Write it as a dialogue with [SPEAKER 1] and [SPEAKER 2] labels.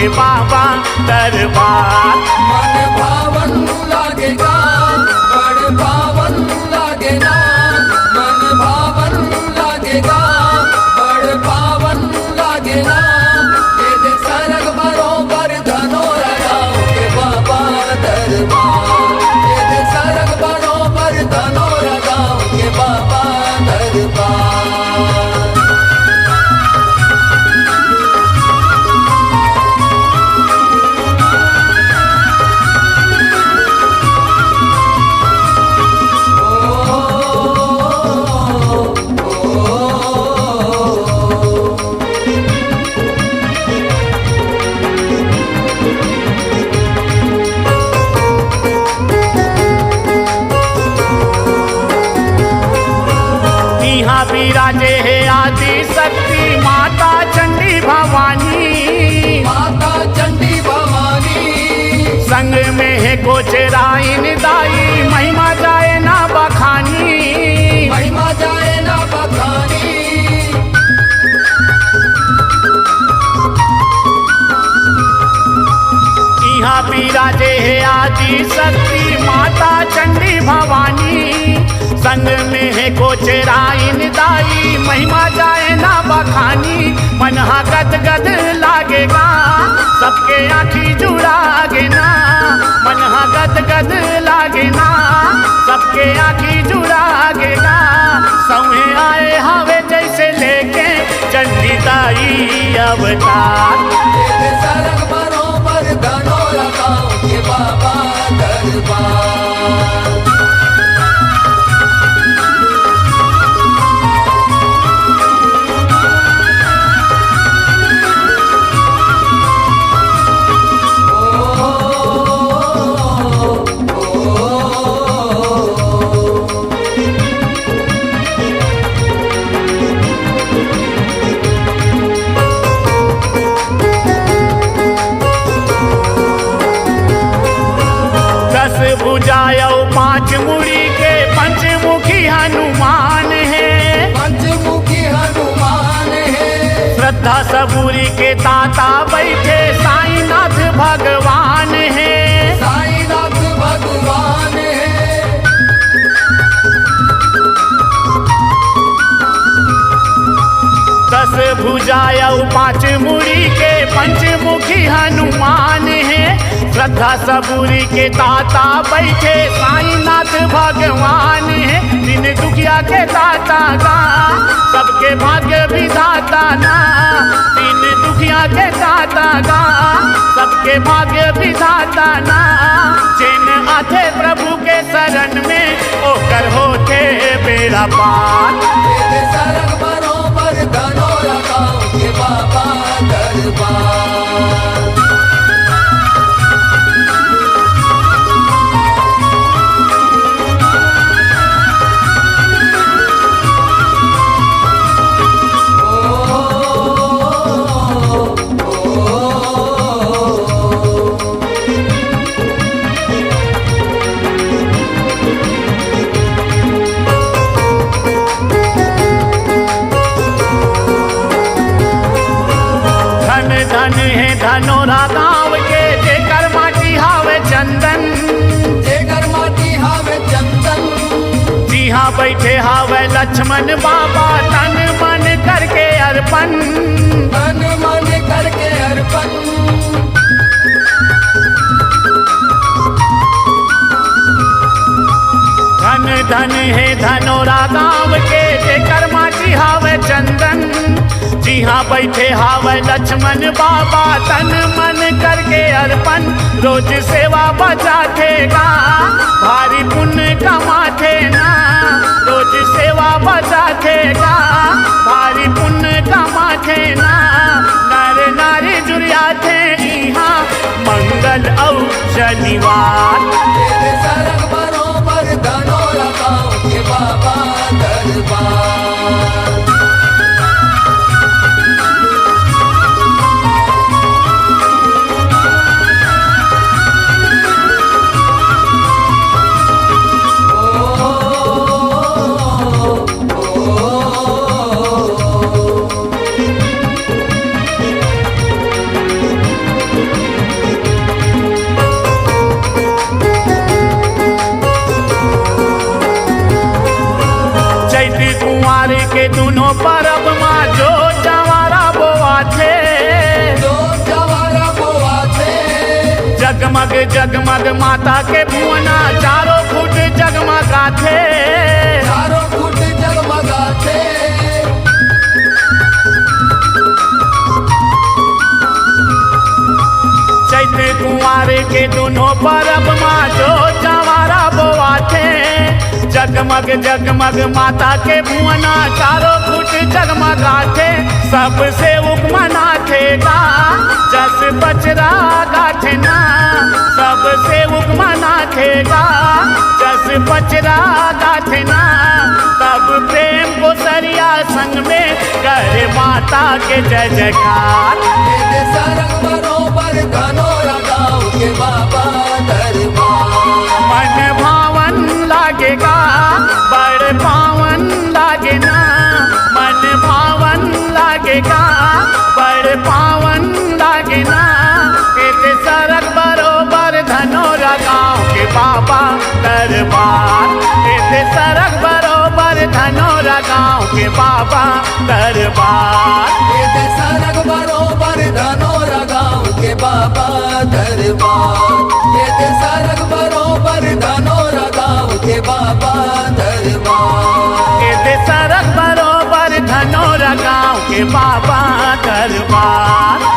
[SPEAKER 1] के बाबा दरबार।
[SPEAKER 2] मन भावन लागेगा, बड़ पावन लागेगा, मन भावन लागेगा, बड़ पावन लागेगा। ये दे सरग बरोबर धनोरा गाँव के बाबा दरबार। ये दे सरग बरोबर धनोरा गाँव के बाबा दरबार।
[SPEAKER 1] यहाँ विराजे है आदि शक्ति माता चंडी भवानी।
[SPEAKER 2] माता चंडी भवानी
[SPEAKER 1] संग में है गोचराइन दाई, महिमा जाए ना बखानी।
[SPEAKER 2] महिमा जाए ना बखानी।
[SPEAKER 1] यहाँ विराजे है आदि शक्ति माता चंडी भवानी। संग में है गोचराइन दाई, महिमा जाए ना बखानी। मन गद गद लागेगा, सबके आँखी जुड़ागे ना। मन गद गद लागे ना, सबके आँखी जुड़ागे ना। सौहे आए हवे जैसे लेके चंडी दाई अवतार।
[SPEAKER 2] ये सरग बरोबर धनोरा गाँव के बाबा दरबार।
[SPEAKER 1] भुजायौ पांच मुड़ी के पंचमुखी हनुमान है।
[SPEAKER 2] पंचमुखी हनुमान है।
[SPEAKER 1] श्रद्धा सबूरी के दाता बैठे साईनाथ भगवान है।
[SPEAKER 2] साईनाथ भगवान है।
[SPEAKER 1] दस भुजायौ पांच मुड़ी के पंचमुखी हनुमान है। श्रद्धा सबूरी के दाता बैठे साईनाथ भगवान है। दिन दुखिया के दाता गा, सबके भाग्य विधाता ना। दिन दुखिया के दाता गा, सबके भाग्य विधाता ना। जिन आथे प्रभु के शरण में ओकर होते बेड़ा पार।
[SPEAKER 2] ये सरग बरोबर धनोरा गाँव के बाबा दरबार।
[SPEAKER 1] धन है धनोरा गाँव के, जेकर माटी हावे चंदन।
[SPEAKER 2] जेकर माटी हावे चंदन।
[SPEAKER 1] जी हाँ बैठे हावे लक्ष्मण बाबा, तन मन करके अर्पण।
[SPEAKER 2] तन मन करके अर्पण।
[SPEAKER 1] धन धन है धनोरा गाँव के, जेकर माटी हावे चंदन। जी हाँ बैठे हावे लक्ष्मण बाबा, तन मन करके अर्पण। रोज सेवा बजाथेगा, भारी पुण्य कमाथे ना। रोज सेवा बजाथेगा, भारी पुण्य कमाथे ना। नर नारी जुड़िया थे यहाँ मंगल और शनिवार।
[SPEAKER 2] ये सरग बरोबर धनोरा गाँव के बाबा दरबार।
[SPEAKER 1] दोनों परब माँ जो जवारा बोआ थे,
[SPEAKER 2] जो जवारा बोआ थे,
[SPEAKER 1] जगमग जगमग माता के भुवना चारों फुट जगमगा थे,
[SPEAKER 2] चारों फुट जगमगा थे।
[SPEAKER 1] चैत्र कुंवार के दोनों परब माँ जो जवारा बोआ थे, जगमग जगमग माता के भुवना चारों फुट जगमगा थे। सबसे उपमना थेगा जस बचरा गाठना, सबसे उपमना थेगा जस बचरा गाठना। तब प्रेम को सरिया संग में करे माता के जय जयकार।
[SPEAKER 2] ये सरग बरोबर धनोरा गाँव के बाबा दरबार।
[SPEAKER 1] मन भावन लागेगा बड़ पावन लागेना, मन भावन लागेगा बड़ पावन लागेना। इसे सरग बरोबर धनोरा गाँव के बाबा दरबार, इसे सरग बरोबर धनोरा गाँव के बाबा दरबार।
[SPEAKER 2] ये सरग बरोबर धनोरा गाँव के बाबा दरबार। ये सरग बरोबर धनोरा गाँव के बाबा दरबार।
[SPEAKER 1] इसे सरग बरोबर धनोरा गाँव के बाबा दरबार।